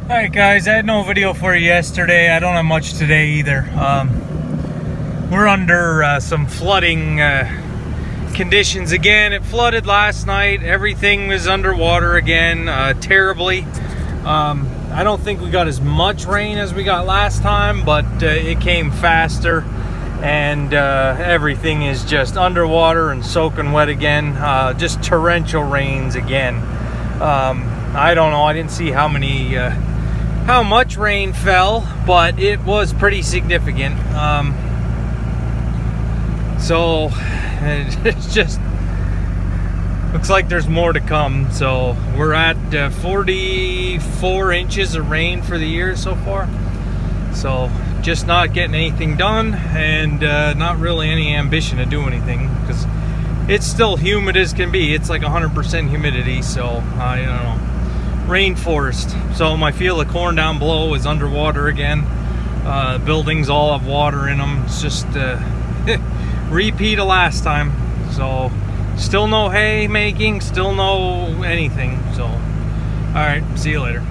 Alright guys, I had no video for you yesterday. I don't have much today either. We're under some flooding conditions again. It flooded last night. Everything was underwater again, terribly. I don't think we got as much rain as we got last time, but it came faster, and everything is just underwater and soaking wet again. Just torrential rains again. I don't know, I didn't see how much rain fell, but it was pretty significant. So it's just looks like there's more to come. So we're at 44 inches of rain for the year so far. So just not getting anything done, and not really any ambition to do anything because it's still humid as can be. It's like 100% humidity, so I don't know. Rainforest. So my field of corn down below is underwater again. Buildings all have water in them. It's just repeat of last time. So still no hay making, still no anything. So all right, see you later.